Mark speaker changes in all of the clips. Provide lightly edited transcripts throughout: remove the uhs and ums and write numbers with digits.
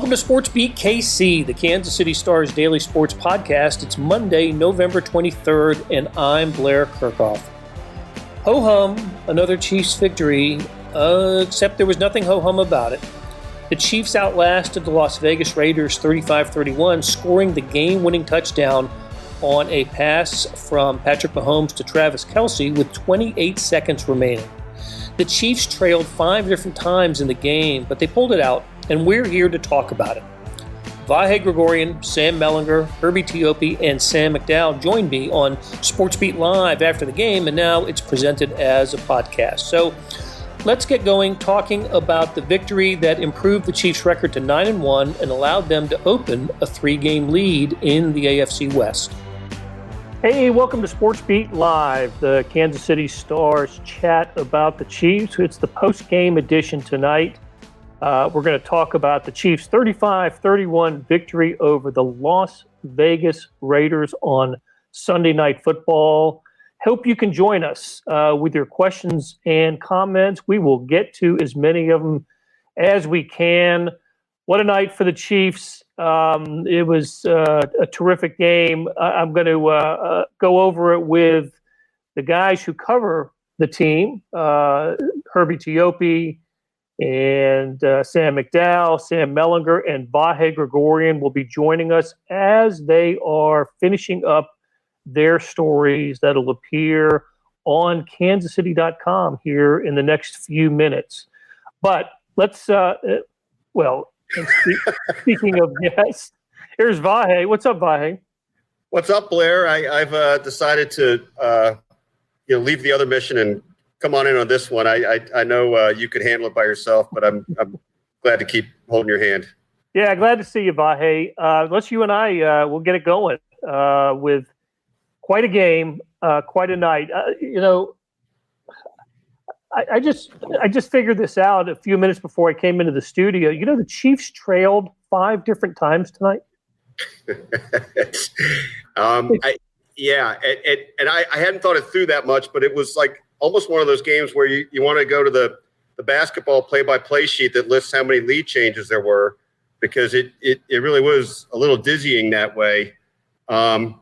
Speaker 1: Welcome to SportsBeat KC, the Kansas City Star's daily sports podcast. It's Monday, November 23rd, and I'm Blair Kerkhoff. Ho-hum, another Chiefs victory, except there was nothing ho-hum about it. The Chiefs outlasted the Las Vegas Raiders 35-31, scoring the game-winning touchdown on a pass from Patrick Mahomes to Travis Kelce with 28 seconds remaining. The Chiefs trailed 5 different times in the game, but they pulled it out, and we're here to talk about it. Vahe Gregorian, Sam Mellinger, Herbie Teope, and Sam McDowell joined me on SportsBeat Live after the game, and now it's presented as a podcast. So let's get going talking about the victory that improved the Chiefs' record to 9-1 and allowed them to open a 3-game lead in the AFC West. Hey, welcome to SportsBeat Live, the Kansas City Stars chat about the Chiefs. It's the post-game edition tonight. We're going to talk about the Chiefs' 35-31 victory over the Las Vegas Raiders on Sunday Night Football. Hope you can join us with your questions and comments. We will get to as many of them as we can. What a night for the Chiefs. It was a terrific game. I'm going to go over it with the guys who cover the team, Herbie Teope and Sam McDowell, Sam Mellinger, and Vahe Gregorian will be joining us as they are finishing up their stories that'll appear on kansascity.com here in the next few minutes. But let's, speaking of guests, here's Vahe. What's up, Vahe?
Speaker 2: What's up, Blair? I've decided to leave the other mission and come on in on this one. I know you could handle it by yourself, but I'm glad to keep holding your hand.
Speaker 1: Yeah, glad to see you, Vahe. Let's you and I we'll get it going with quite a game, quite a night. I just figured this out a few minutes before I came into the studio. You know, the Chiefs trailed 5 different times tonight.
Speaker 2: I hadn't thought it through that much, but it was like almost one of those games where you want to go to the basketball play-by-play sheet that lists how many lead changes there were, because it really was a little dizzying that way. And,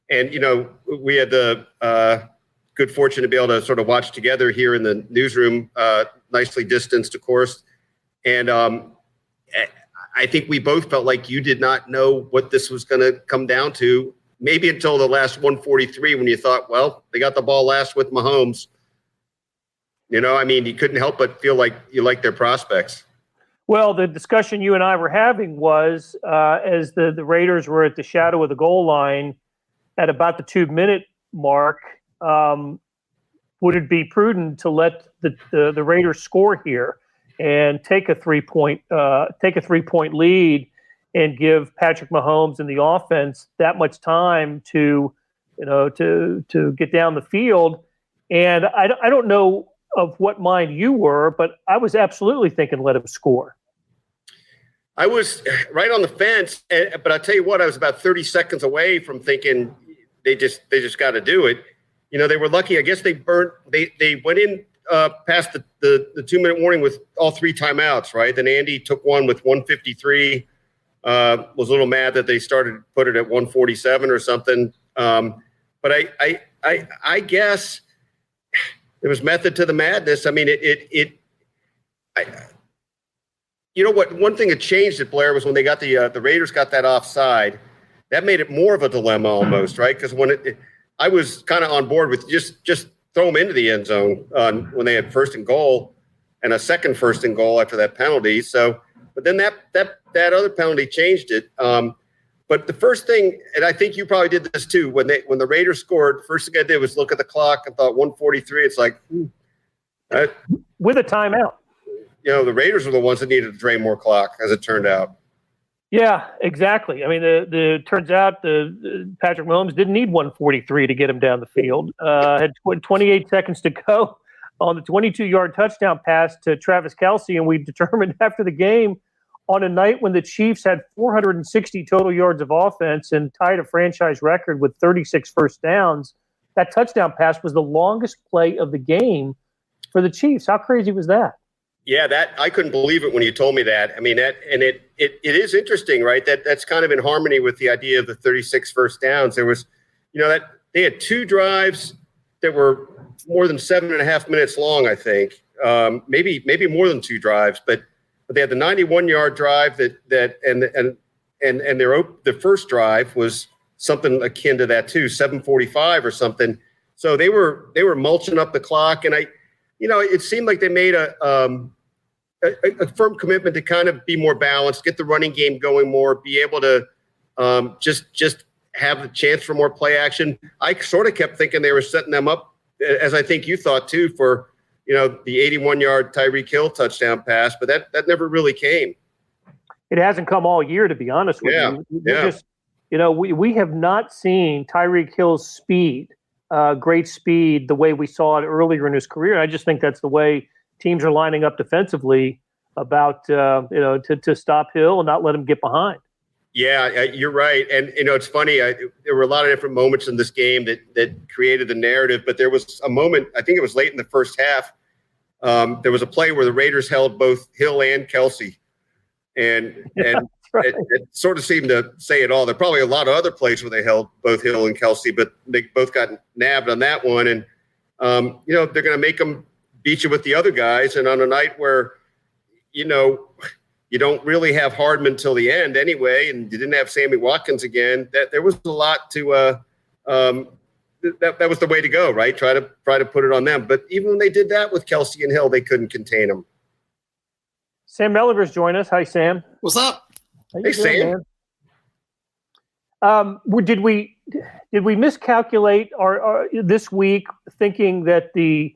Speaker 2: we had the good fortune to be able to sort of watch together here in the newsroom, nicely distanced, of course. And I think we both felt like you did not know what this was going to come down to, maybe until the last 143 when you thought, well, they got the ball last with Mahomes. You couldn't help but feel like you liked their prospects.
Speaker 1: Well, the discussion you and I were having was as the Raiders were at the shadow of the goal line at about the 2-minute mark, would it be prudent to let the Raiders score here and take a 3-point lead and give Patrick Mahomes and the offense that much time to get down the field? And I don't know of what mind you were, but I was absolutely thinking let him score.
Speaker 2: I was right on the fence, but I tell you what, I was about 30 seconds away from thinking they just got to do it. They were lucky. I guess they went in past the 2-minute warning with all 3 timeouts, right? Then Andy took one with 1:53. Was a little mad that they started to put it at 1:47 or something. But I guess there was method to the madness. I mean, one thing that changed it, Blair, was when they got the Raiders got that offside. That made it more of a dilemma almost, right? Because I was kind of on board with just throw them into the end zone when they had 1st and goal and a second 1st and goal after that penalty. So, but then that other penalty changed it. But the first thing, and I think you probably did this too, when the Raiders scored, first thing I did was look at the clock and thought 1:43. It's like
Speaker 1: with a timeout.
Speaker 2: The Raiders were the ones that needed to drain more clock, as it turned out.
Speaker 1: Yeah, exactly. I mean, the turns out the Patrick Mahomes didn't need 143 to get him down the field. Had 28 seconds to go on the 22-yard touchdown pass to Travis Kelce, and we determined after the game, on a night when the Chiefs had 460 total yards of offense and tied a franchise record with 36 first downs, that touchdown pass was the longest play of the game for the Chiefs. How crazy was that?
Speaker 2: Yeah, that I couldn't believe it when you told me that. I mean, it is interesting, right? That's kind of in harmony with the idea of the 36 first downs. There was, that they had 2 drives that were more than 7.5 minutes long, I think. Maybe more than 2 drives, but they had the 91-yard drive and their first drive was something akin to that too, 7:45 or something. So they were mulching up the clock, and it seemed like they made a firm commitment to kind of be more balanced, get the running game going more, be able to just have the chance for more play action. I sort of kept thinking they were setting them up, as I think you thought too, for the 81-yard Tyreek Hill touchdown pass, but that never really came.
Speaker 1: It hasn't come all year, to be honest with you. We have not seen Tyreek Hill's speed. Great speed, the way we saw it earlier in his career. I just think that's the way teams are lining up defensively about to stop Hill and not let him get behind.
Speaker 2: Yeah, you're right. And it's funny. There were a lot of different moments in this game that created the narrative. But there was a moment, I think it was late in the first half. There was a play where the Raiders held both Hill and Kelce, and right. it sort of seemed to say it all. There are probably a lot of other plays where they held both Hill and Kelce, but they both got nabbed on that one. And, they're going to make them beat you with the other guys. And on a night where, you don't really have Hardman till the end anyway, and you didn't have Sammy Watkins again, that there was a lot to that was the way to go, right? Try to put it on them. But even when they did that with Kelce and Hill, they couldn't contain them.
Speaker 1: Sam Mellinger's joined us. Hi, Sam.
Speaker 3: What's up?
Speaker 2: Hey, Sam.
Speaker 1: Did we miscalculate our this week, thinking that the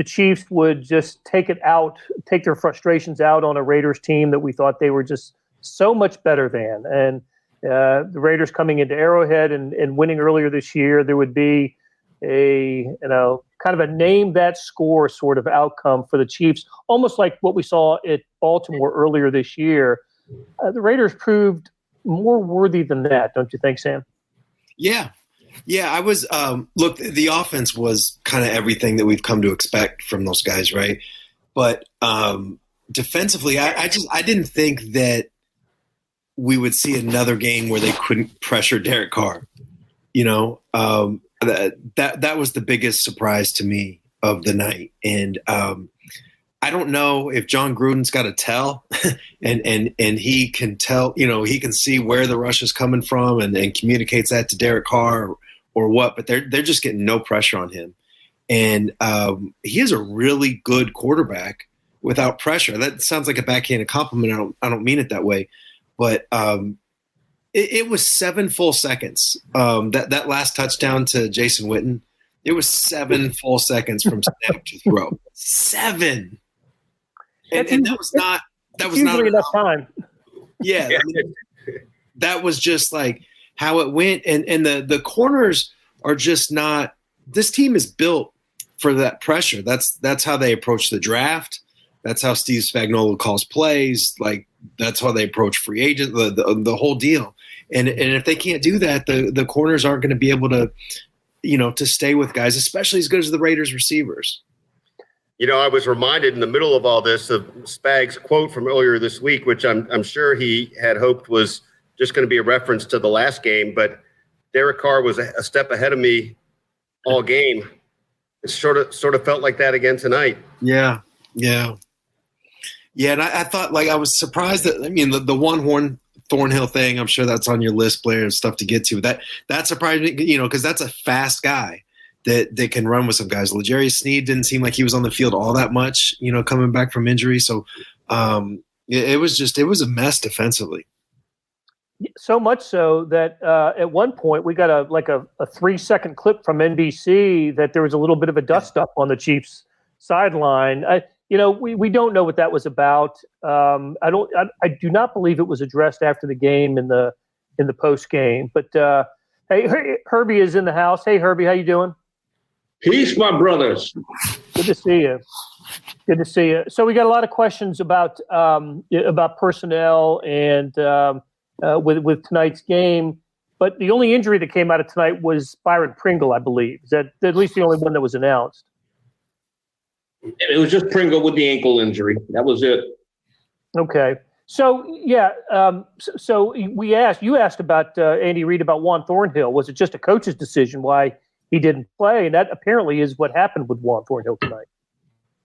Speaker 1: Chiefs would just take their frustrations out on a Raiders team that we thought they were just so much better than? And the Raiders coming into Arrowhead and winning earlier this year, there would be a kind of a name that score sort of outcome for the Chiefs, almost like what we saw at Baltimore earlier this year. The Raiders proved more worthy than that, don't you think, Sam?
Speaker 3: Yeah, I was. Look, the offense was kind of everything that we've come to expect from those guys, right? But defensively, I didn't think that we would see another game where they couldn't pressure Derek Carr. That was the biggest surprise to me of the night. And I don't know if John Gruden's got to tell and he can tell, he can see where the rush is coming from and communicates that to Derek Carr or what, but they're just getting no pressure on him. And he is a really good quarterback without pressure. That sounds like a backhanded compliment. I don't mean it that way, but it was 7 full seconds. That last touchdown to Jason Witten, it was 7 full seconds from snap to throw. 7. And that was not
Speaker 1: enough time.
Speaker 3: Yeah, I mean, that was just like how it went. And the corners are just not. This team is built for that pressure. That's how they approach the draft. That's how Steve Spagnuolo calls plays. Like that's how they approach free agent. The whole deal. And if they can't do that, the corners aren't going to be able to, to stay with guys, especially as good as the Raiders receivers.
Speaker 2: I was reminded in the middle of all this of Spag's quote from earlier this week, which I'm sure he had hoped was just going to be a reference to the last game. But Derek Carr was a step ahead of me all game. It sort of felt like that again tonight.
Speaker 3: Yeah. And I thought, I was surprised that the one Thornhill thing. I'm sure that's on your list, Blair, and stuff to get to. That surprised me, because that's a fast guy that can run with some guys. L'Jarius Sneed didn't seem like he was on the field all that much, coming back from injury. So it was a mess defensively.
Speaker 1: So much so that at one point we got a 3-second clip from NBC that there was a little bit of a dust up on the Chiefs sideline. We don't know what that was about. I do not believe it was addressed after the game in the post game. But hey, Herbie is in the house. Hey, Herbie, how you doing?
Speaker 4: Peace, my brothers.
Speaker 1: Good to see you. So we got a lot of questions about personnel and with tonight's game. But the only injury that came out of tonight was Byron Pringle, I believe. Is that at least the only one that was announced?
Speaker 4: It was just Pringle with the ankle injury. That was it.
Speaker 1: Okay. So, you asked about Andy Reid about Juan Thornhill. Was it just a coach's decision why he didn't play? And that apparently is what happened with Juan Thornhill tonight.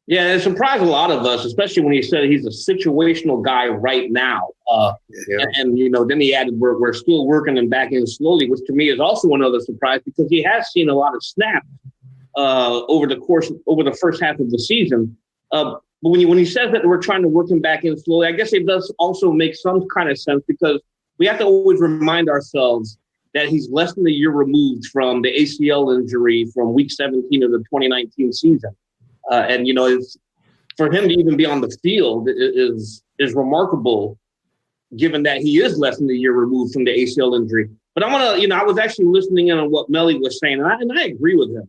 Speaker 4: Yeah, it surprised a lot of us, especially when he said he's a situational guy right now. And then he added, we're still working him back in slowly, which to me is also another surprise because he has seen a lot of snaps over the first half of the season. But when he says that we're trying to work him back in slowly, I guess it does also make some kind of sense because we have to always remind ourselves that he's less than a year removed from the ACL injury from week 17 of the 2019 season. It's for him to even be on the field is remarkable, given that he is less than a year removed from the ACL injury. But I was actually listening in on what Melly was saying, and I agree with him.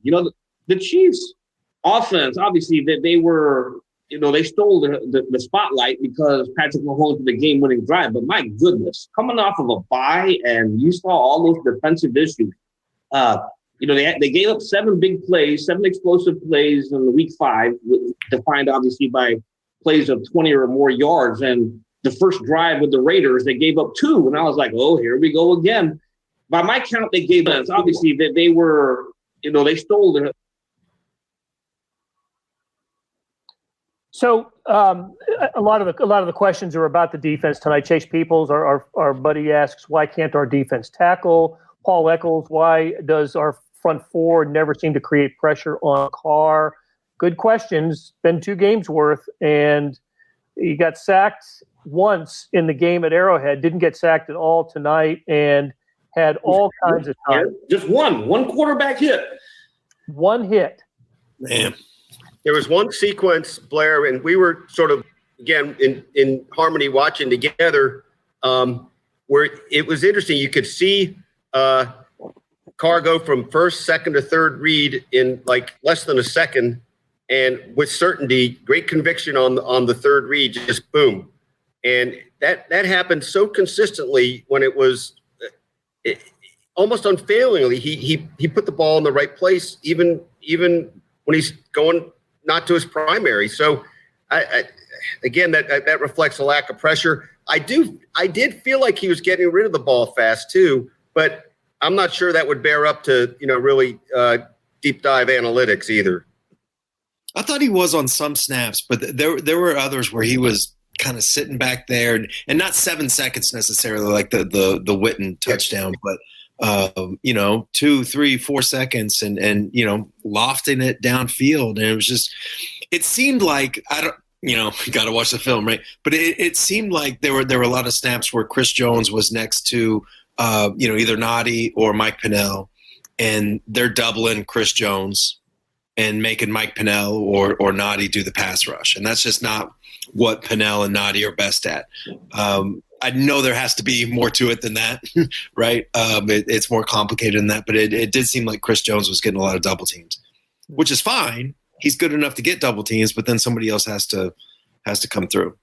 Speaker 4: The Chiefs' offense, obviously, that they were, they stole the spotlight because Patrick Mahomes did the game-winning drive. But my goodness, coming off of a bye, and you saw all those defensive issues. They gave up 7 big plays, 7 explosive plays in week 5, defined obviously by plays of 20 or more yards. And the first drive with the Raiders, they gave up 2. And I was like, oh, here we go again. By my count, they gave up, obviously, that they were, they stole the.
Speaker 1: So a lot of the questions are about the defense tonight. Chase Peoples, our buddy, asks, why can't our defense tackle? Paul Eccles, why does our front 4 never seem to create pressure on Carr? Good questions. Been 2 games worth, and he got sacked once in the game at Arrowhead. Didn't get sacked at all tonight, and had all kinds of time.
Speaker 4: Just one quarterback hit.
Speaker 1: One hit.
Speaker 3: Man.
Speaker 2: There was one sequence, Blair, and we were sort of, again, in harmony watching together, where it was interesting. You could see Carr go from first, second, to third read in like less than a second, and with certainty, great conviction on the third read, just boom. And that happened so consistently when it was almost unfailingly. He put the ball in the right place, even when he's going not to his primary. So again, that reflects a lack of pressure. I did feel like he was getting rid of the ball fast too, but I'm not sure that would bear up to, really deep dive analytics either.
Speaker 3: I thought he was on some snaps, but there were others where he was kind of sitting back there and not 7 seconds necessarily like the Witten touchdown, but 2, 3, 4 seconds and lofting it downfield. And it was just, it seemed like, got to watch the film, right? But it seemed like there were a lot of snaps where Chris Jones was next to, either Noddy or Mike Pennell, and they're doubling Chris Jones and making Mike Pennell or Noddy do the pass rush. And that's just not what Pennell and Noddy are best at. I know there has to be more to it than that, right? It's more complicated than that, but it did seem like Chris Jones was getting a lot of double teams, which is fine. He's good enough to get double teams, but then somebody else has to come through.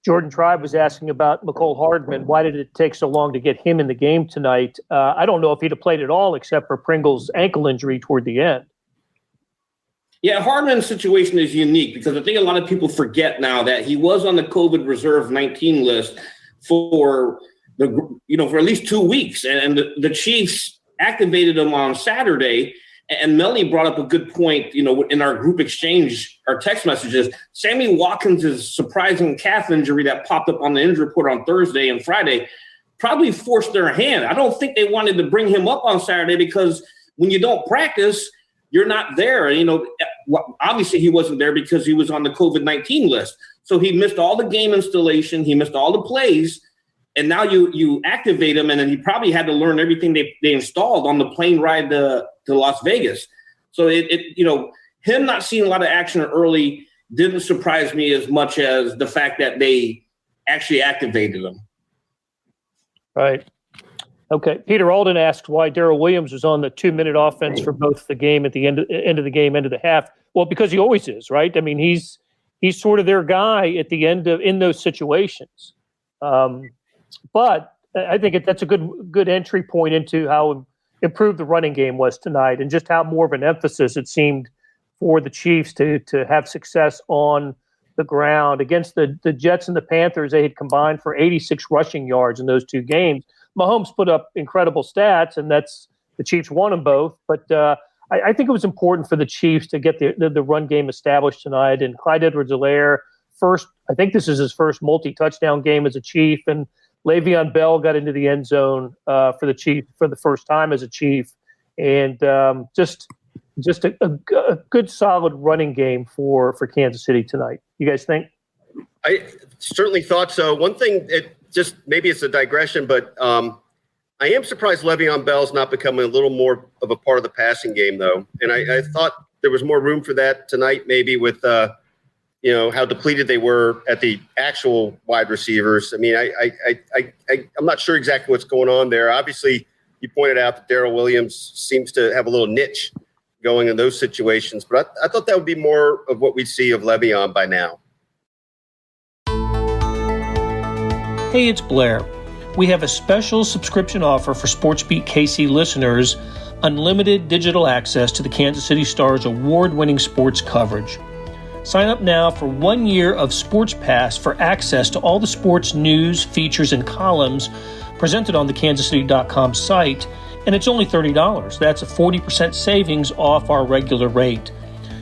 Speaker 1: Jordan Tribe was asking about McCole Hardman. Why did it take so long to get him in the game tonight? I don't know if he'd have played at all except for Pringle's ankle injury toward the end.
Speaker 4: Yeah, Hardman's situation is unique because I think a lot of people forget now that he was on the COVID reserve 19 list for for at least 2 weeks, and the Chiefs activated him on Saturday. And Melly brought up a good point, in our group exchange, our text messages. Sammy Watkins' surprising calf injury that popped up on the injury report on Thursday and Friday probably forced their hand. I don't think they wanted to bring him up on Saturday because when you don't practice, you're not there. Obviously he wasn't there because he was on the COVID-19 list. So he missed all the game installation. He missed all the plays. And now you activate him, and then he probably had to learn everything they installed on the plane ride to Las Vegas. So him not seeing a lot of action early didn't surprise me as much as the fact that they actually activated him.
Speaker 1: Right. Okay. Peter Alden asked why Darrell Williams was on the 2-minute offense for both the game at the end of the game, end of the half. Well, because he always is, right? I mean, he's sort of their guy at the end in those situations. But I think that's a good entry point into how improved the running game was tonight, and just how more of an emphasis it seemed for the Chiefs to have success on the ground. Against the Jets and the Panthers, they had combined for 86 rushing yards in those two games. Mahomes put up incredible stats, and the Chiefs won them both. But I think it was important for the Chiefs to get the run game established tonight. And Clyde Edwards-Helaire, I think this is his first multi-touchdown game as a Chief, and Le'Veon Bell got into the end zone for the Chiefs for the first time as a Chief, and just a good, solid running game for Kansas City tonight. You guys think?
Speaker 2: I certainly thought so. One thing, maybe it's a digression, but I am surprised Le'Veon Bell's not becoming a little more of a part of the passing game, though. And I thought there was more room for that tonight, maybe with how depleted they were at the actual wide receivers. I mean, I'm not sure exactly what's going on there. Obviously, you pointed out that Darrell Williams seems to have a little niche going in those situations, but I thought that would be more of what we'd see of Le'Veon by now.
Speaker 1: Hey, it's Blair. We have a special subscription offer for SportsBeat KC listeners, unlimited digital access to the Kansas City Star's award-winning sports coverage. Sign up now for 1 year of Sports Pass for access to all the sports news, features, and columns presented on the kansascity.com site, and it's only $30. That's a 40% savings off our regular rate.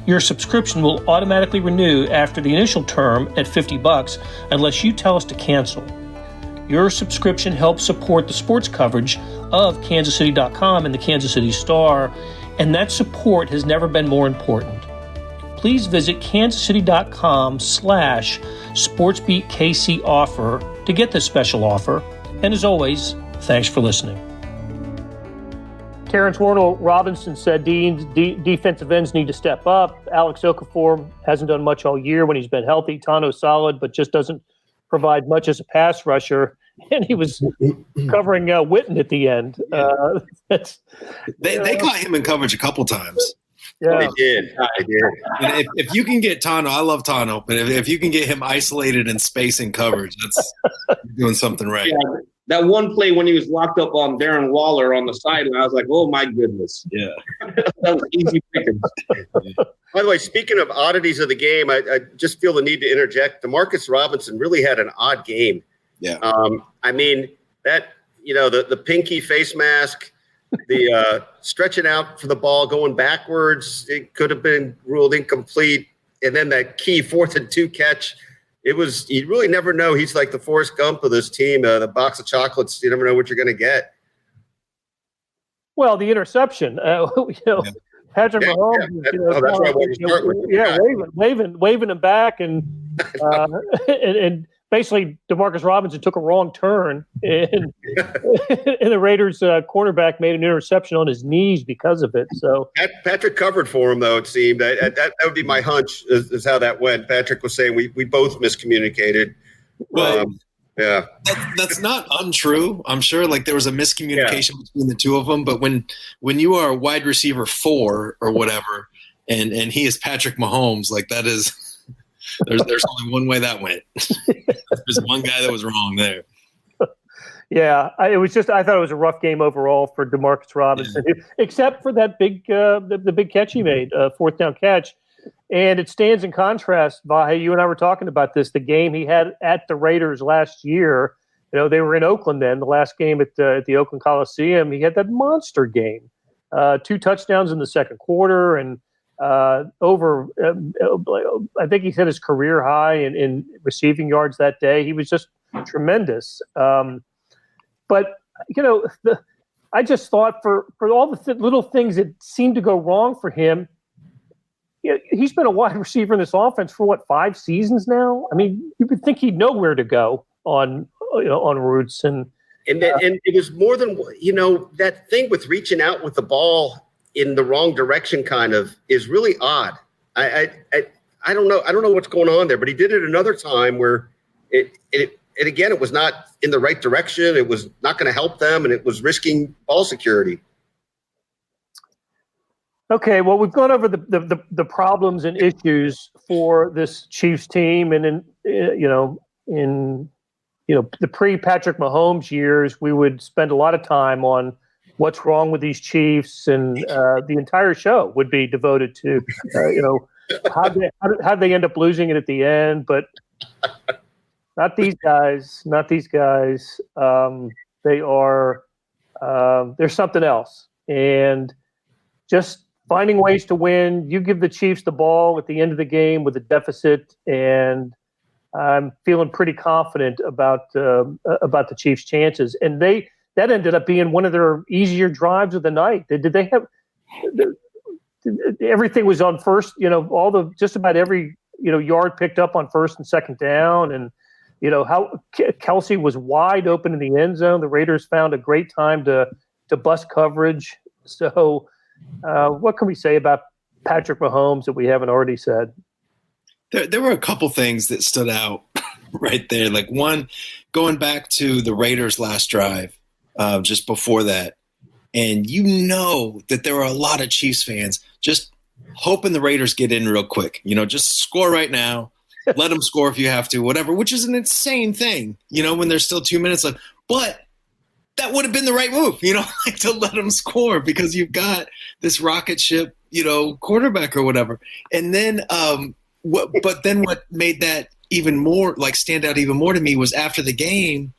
Speaker 1: Your subscription will automatically renew after the initial term at $50 unless you tell us to cancel. Your subscription helps support the sports coverage of kansascity.com and the Kansas City Star, and that support has never been more important. Please visit kansascity.com/SportsBeatKC offer to get this special offer. And as always, thanks for listening. Terrence Warnell-Robinson said defensive ends need to step up. Alex Okafor hasn't done much all year when he's been healthy. Tano's solid, but just doesn't provide much as a pass rusher. And he was covering Witten at the end.
Speaker 3: They caught him in coverage a couple times.
Speaker 1: Yeah.
Speaker 2: They did.
Speaker 3: And if you can get Tano, I love Tano, but if you can get him isolated in space and coverage, that's doing something right.
Speaker 4: Yeah, that one play when he was locked up on Darren Waller on the sideline, I was like, oh, my goodness.
Speaker 3: Yeah.
Speaker 4: That was easy pickings.
Speaker 2: By the way, speaking of oddities of the game, I just feel the need to interject. Demarcus Robinson really had an odd game.
Speaker 3: Yeah.
Speaker 2: I mean, that, the pinky face mask, the stretching out for the ball, going backwards, it could have been ruled incomplete. And then that key 4th and 2 catch, you really never know. He's like the Forrest Gump of this team, the box of chocolates. You never know what you're going to get.
Speaker 1: Well, the interception, Patrick Mahomes,
Speaker 2: that's right.
Speaker 1: waving him back, and basically DeMarcus Robinson took a wrong turn, and the Raiders cornerback made an interception on his knees because of it. So
Speaker 2: Patrick covered for him, though. It seemed that would be my hunch is how that went. Patrick was saying we both miscommunicated.
Speaker 3: Well,
Speaker 2: yeah,
Speaker 3: that's not untrue. I'm sure there was a miscommunication between the two of them. But when you are a wide receiver 4 or whatever, and he is Patrick Mahomes, that is. There's only one way that went. There's one guy that was wrong there.
Speaker 1: Yeah, I thought it was a rough game overall for Demarcus Robinson, except for that big the big catch he made, 4th down catch. And it stands in contrast, Vahe, you and I were talking about this, the game he had at the Raiders last year. They were in Oakland then, the last game at the Oakland Coliseum. He had that monster game, 2 touchdowns in the second quarter, and I think he hit his career high in receiving yards that day. He was just tremendous. But I just thought for all the little things that seemed to go wrong for him, he's been a wide receiver in this offense for 5 seasons now. I mean, you would think he'd know where to go on routes, and
Speaker 2: it was more than that thing with reaching out with the ball in the wrong direction kind of is really odd. I don't know. I don't know what's going on there, but he did it another time where it was not in the right direction. It was not going to help them, and it was risking ball security.
Speaker 1: Okay, well, we've gone over the problems and issues for this Chiefs team, and in the pre-Patrick Mahomes years, we would spend a lot of time on what's wrong with these Chiefs, and the entire show would be devoted to, how they end up losing it at the end. But not these guys. Not these guys. They are. There's something else, and just finding ways to win. You give the Chiefs the ball at the end of the game with a deficit, and I'm feeling pretty confident about the Chiefs' chances. And that ended up being one of their easier drives of the night. Did they have everything was on first? Just about every yard picked up on first and second down, and how Kelce was wide open in the end zone. The Raiders found a great time to bust coverage. So, what can we say about Patrick Mahomes that we haven't already said?
Speaker 3: There were a couple things that stood out right there. Like one, going back to the Raiders' last drive, just before that, and that there were a lot of Chiefs fans just hoping the Raiders get in real quick. Just score right now. Let them score if you have to, whatever, which is an insane thing, when there's still 2 minutes left. But that would have been the right move, to let them score because you've got this rocket ship, quarterback or whatever. And then what made that even more, stand out even more to me was after the game,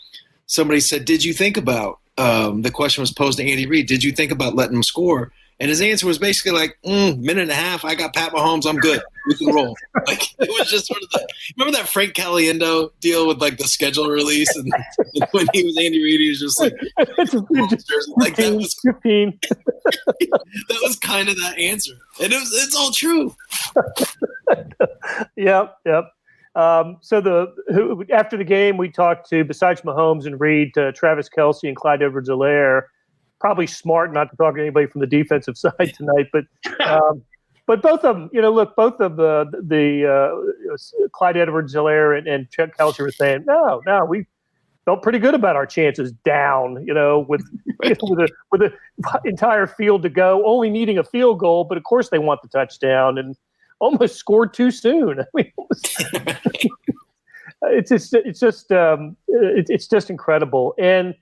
Speaker 3: somebody said, did you think about the question was posed to Andy Reid, did you think about letting them score? And his answer was basically minute and a half, I got Pat Mahomes, I'm good. We can roll. It was just sort of remember that Frank Caliendo deal with the schedule release? And when he was Andy Reid, he was just that was
Speaker 1: 15.
Speaker 3: That was kind of that answer. And it's all true.
Speaker 1: Yep. So after the game, we talked to, besides Mahomes and Reid, Travis Kelce and Clyde Edwards-Helaire. Probably smart not to talk to anybody from the defensive side tonight, but both of them, both of the Clyde Edwards-Helaire and Chuck Kelce were saying, no, we felt pretty good about our chances down, with the entire field to go, only needing a field goal, but of course they want the touchdown and almost scored too soon. I mean, it's just incredible. And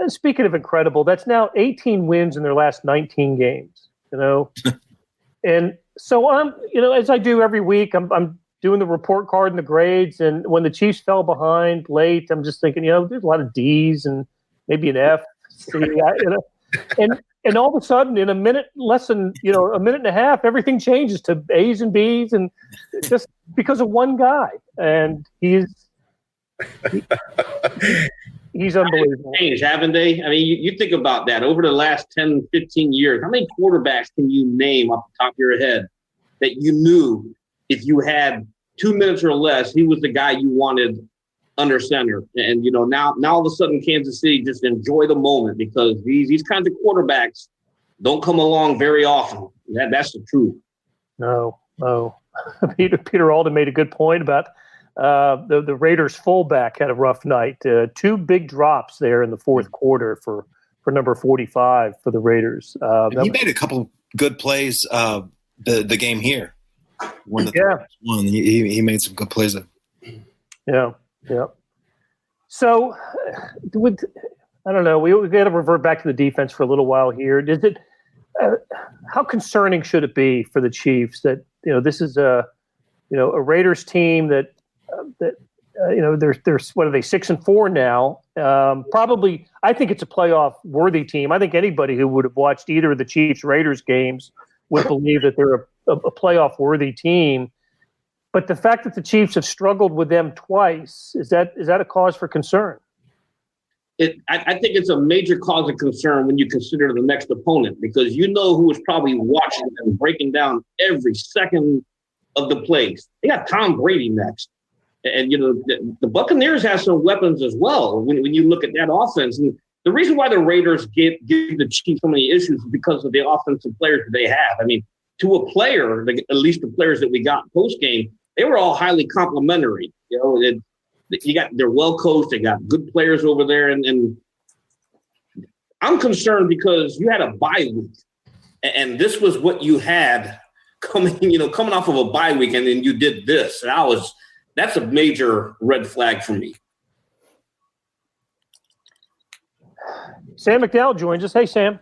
Speaker 1: speaking of incredible, that's now 18 wins in their last 19 games, And so I'm, as I do every week, I'm doing the report card and the grades. And when the Chiefs fell behind late, I'm just thinking, there's a lot of D's and maybe an F, C, and all of a sudden in a minute, less than, a minute and a half, everything changes to A's and B's, and just because of one guy. And he's unbelievable.
Speaker 4: Changed, haven't they? I mean, you think about that. Over the last 10, 15 years, how many quarterbacks can you name off the top of your head that you knew if you had 2 minutes or less, he was the guy you wanted under center? And, now all of a sudden Kansas City just enjoy the moment because these kinds of quarterbacks don't come along very often. That's the truth.
Speaker 1: No. Peter Alden made a good point about the Raiders fullback had a rough night. 2 big drops there in the fourth quarter for number 45 for the Raiders.
Speaker 3: He made a couple good plays the game here. He made some good plays.
Speaker 1: Yeah. So, I don't know. We got to revert back to the defense for a little while here. How concerning should it be for the Chiefs that this is a Raiders team that they're what are they 6-4 now? Probably, I think it's a playoff worthy team. I think anybody who would have watched either of the Chiefs Raiders games would believe that they're a playoff worthy team. But the fact that the Chiefs have struggled with them twice, is that a cause for concern?
Speaker 4: I think it's a major cause of concern when you consider the next opponent, because who was probably watching and breaking down every second of the plays. They got Tom Brady next. And, the Buccaneers have some weapons as well when you look at that offense. And the reason why the Raiders give the Chiefs so many issues is because of the offensive players that they have. I mean, to a player, at least the players that we got post-game, they were all highly complimentary. They're well coached. They got good players over there. And I'm concerned because you had a bye week. And this was what you had coming off of a bye week, and then you did this. And that's a major red flag for me.
Speaker 1: Sam McDowell joins us. Hey, Sam.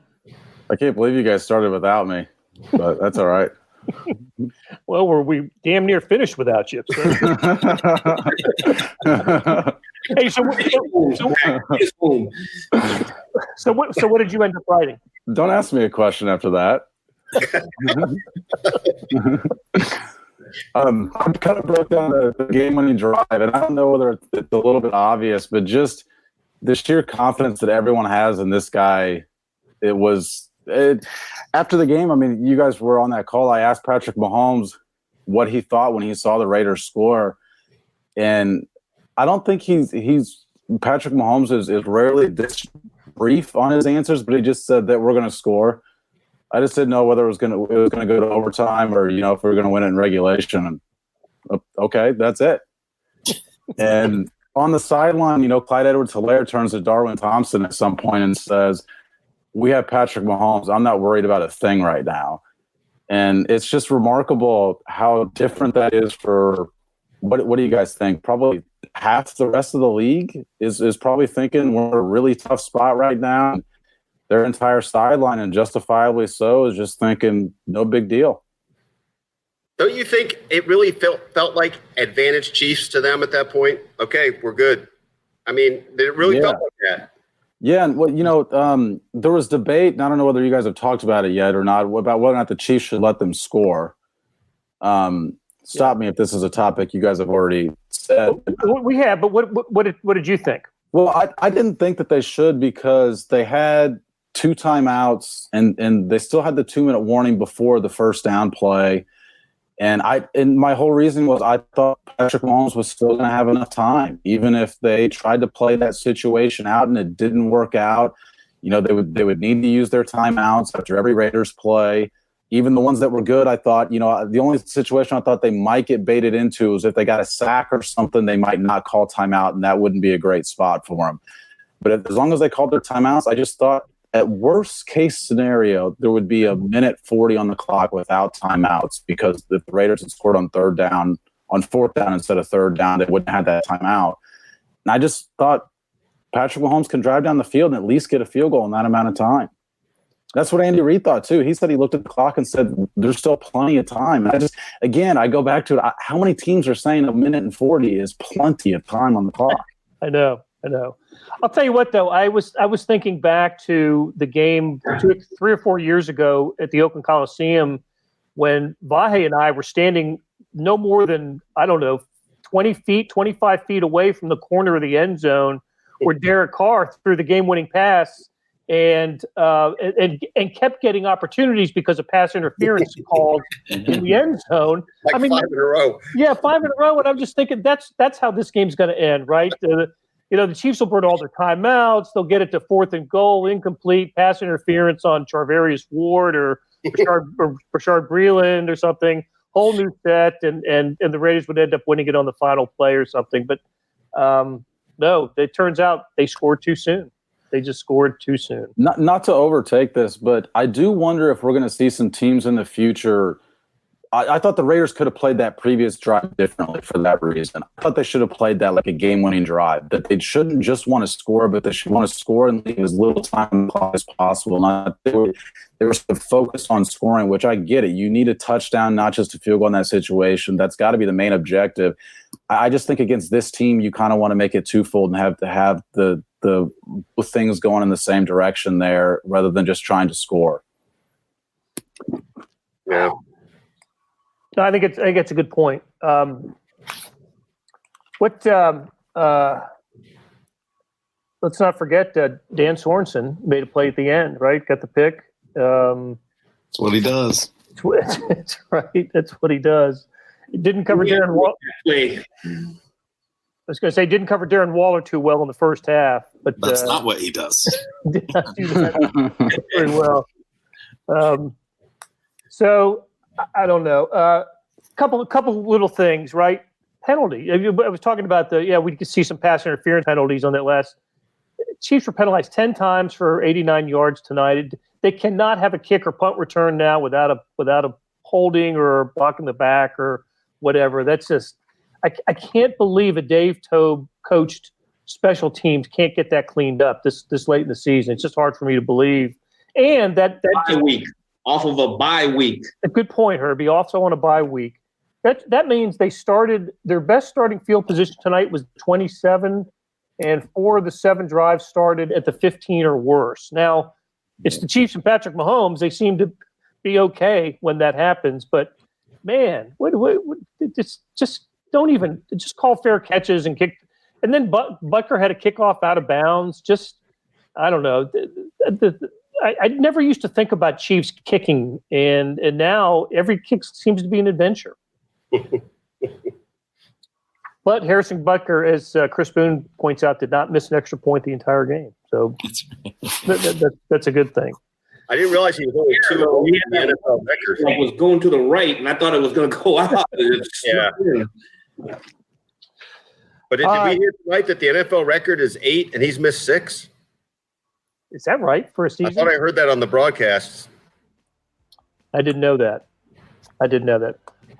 Speaker 5: I can't believe you guys started without me, but that's all right.
Speaker 1: Well, we damn near finished without you. So. Hey, so what did you end up writing?
Speaker 5: Don't ask me a question after that. I kind of broke down the game-winning drive, and I don't know whether it's a little bit obvious, but just the sheer confidence that everyone has in this guy. After the game, I mean, you guys were on that call. I asked Patrick Mahomes what he thought when he saw the Raiders score, and I don't think Patrick Mahomes is rarely this brief on his answers, but he just said that we're going to score. I just didn't know whether it was going to go to overtime or, if we were going to win it in regulation. And okay, that's it. And on the sideline, Clyde Edwards-Helaire turns to Darwin Thompson at some point and says, "We have Patrick Mahomes. I'm not worried about a thing right now." And it's just remarkable how different that is for what do you guys think? Probably half the rest of the league is probably thinking we're in a really tough spot right now. Their entire sideline, and justifiably so, is just thinking no big deal.
Speaker 2: Don't you think it really felt like advantage Chiefs to them at that point? Okay, we're good. I mean, it really felt like that.
Speaker 5: Yeah, and there was debate, and I don't know whether you guys have talked about it yet or not, about whether or not the Chiefs should let them score. Stop me if this is a topic you guys have already said.
Speaker 1: We have, but what did you think?
Speaker 5: Well, I didn't think that they should, because they had 2 timeouts and they still had the 2-minute warning before the first down play. And my whole reason was I thought Patrick Mahomes was still going to have enough time, even if they tried to play that situation out and it didn't work out. They would need to use their timeouts after every Raiders play. Even the ones that were good, I thought, the only situation I thought they might get baited into is if they got a sack or something, they might not call timeout, and that wouldn't be a great spot for them. But as long as they called their timeouts, I just thought at worst case scenario, there would be 1:40 on the clock without timeouts, because if the Raiders had scored on 4th down instead of 3rd down, they wouldn't have that timeout. And I just thought Patrick Mahomes can drive down the field and at least get a field goal in that amount of time. That's what Andy Reid thought too. He said he looked at the clock and said, there's still plenty of time. And I go back to it. How many teams are saying 1:40 is plenty of time on the clock?
Speaker 1: I know. I'll tell you what, though. I was thinking back to the game 3 or 4 years ago at the Oakland Coliseum when Vahe and I were standing no more than, 20 feet, 25 feet away from the corner of the end zone, where Derek Carr threw the game-winning pass and kept getting opportunities because of pass interference called in the end zone.
Speaker 2: 5 in a row.
Speaker 1: Yeah, 5 in a row. And I'm just thinking that's how this game's going to end, right? The Chiefs will burn all their timeouts. They'll get it to 4th and goal, incomplete, pass interference on Charvarius Ward or Rashard Breeland or something. Whole new set, and the Raiders would end up winning it on the final play or something. But no, it turns out they scored too soon. They just scored too soon.
Speaker 5: Not to overtake this, but I do wonder if we're going to see some teams in the future. I thought the Raiders could have played that previous drive differently for that reason. I thought they should have played that like a game-winning drive, that they shouldn't just want to score, but they should want to score and leave as little time on the clock as possible. They were sort of focused on scoring, which I get it. You need a touchdown, not just a field goal in that situation. That's got to be the main objective. I just think against this team, you kind of want to make it twofold and have the things going in the same direction there rather than just trying to score.
Speaker 2: Yeah.
Speaker 1: No, I think it's a good point. Let's not forget Dan Sorensen made a play at the end, right? Got the pick.
Speaker 3: That's what he does.
Speaker 1: That's right. That's what he does. It didn't cover Darren Waller. I was going to say didn't cover Darren Waller too well in the first half, but
Speaker 3: that's not what he does.
Speaker 1: Did not do that very well. So I don't know. Couple little things, right? Penalty. I was talking about we could see some pass interference penalties on that last. Chiefs were penalized 10 times for 89 yards tonight. They cannot have a kick or punt return now without a holding or blocking the back or whatever. That's just I can't believe a Dave Tobe coached special teams can't get that cleaned up this late in the season. It's just hard for me to believe. And that
Speaker 4: bye week, off of a bye week.
Speaker 1: A good point, Herbie. Also on a bye week. That means they started their best starting field position tonight was 27, and 4 of the 7 drives started at the 15 or worse. Now, it's the Chiefs and Patrick Mahomes. They seem to be okay when that happens, but man, just don't even just call fair catches and kick. And then Butker had a kickoff out of bounds. Just I don't know. I never used to think about Chiefs kicking, and now every kick seems to be an adventure. But Harrison Butker, as Chris Boone points out, did not miss an extra point the entire game. So that's a good thing.
Speaker 2: I didn't realize he was only 2 over the NFL record.
Speaker 4: It was going to the right, and I thought it was going to go out.
Speaker 2: Yeah. But did we hear right that the NFL record is 8 and he's missed 6?
Speaker 1: Is that right for a season?
Speaker 2: I thought I heard that on the broadcasts.
Speaker 1: I didn't know that.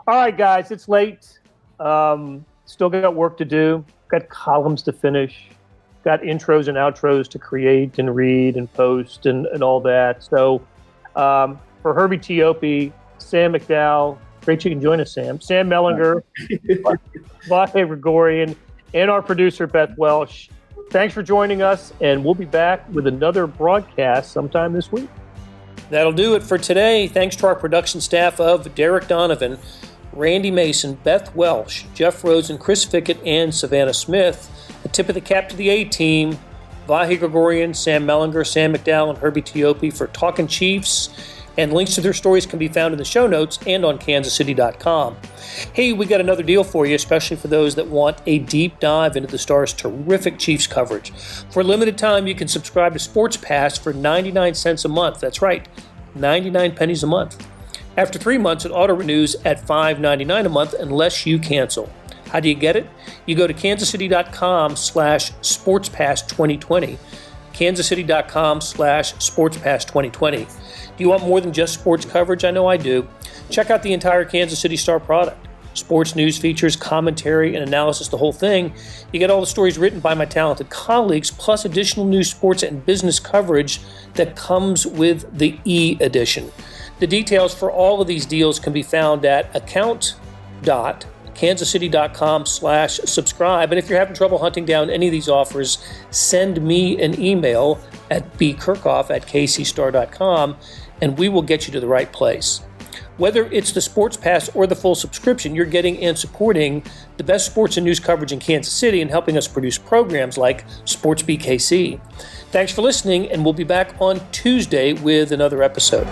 Speaker 1: All right, guys, it's late. Still got work to do. Got columns to finish. Got intros and outros to create and read and post and all that. So for Herbie Teope, Sam McDowell, great you can join us, Sam. Sam Mellinger, Vahe Gregorian, and our producer, Beth Welsh. Thanks for joining us, and we'll be back with another broadcast sometime this week. That'll do it for today. Thanks to our production staff of Derek Donovan, Randy Mason, Beth Welsh, Jeff Rosen, Chris Fickett, and Savannah Smith. A tip of the cap to the A-team, Vahe Gregorian, Sam Mellinger, Sam McDowell, and Herbie Teope for Talkin' Chiefs. And links to their stories can be found in the show notes and on kansascity.com. Hey, we got another deal for you, especially for those that want a deep dive into the Stars' terrific Chiefs coverage. For a limited time, you can subscribe to Sports Pass for 99 cents a month. That's right, 99 pennies a month. After 3 months, it auto-renews at $5.99 a month unless you cancel. How do you get it? You go to kansascity.com/sportspass2020. kansascity.com/sportspass2020. Do you want more than just sports coverage? I know I do. Check out the entire Kansas City Star product. Sports news, features, commentary, and analysis, the whole thing. You get all the stories written by my talented colleagues, plus additional news, sports, and business coverage that comes with the e-edition. The details for all of these deals can be found at account.kansascity.com/subscribe. And if you're having trouble hunting down any of these offers, send me an email at bkerkhoff@kcstar.com, and we will get you to the right place. Whether it's the Sports Pass or the full subscription, you're getting and supporting the best sports and news coverage in Kansas City and helping us produce programs like SportsBeat KC. Thanks for listening, and we'll be back on Tuesday with another episode.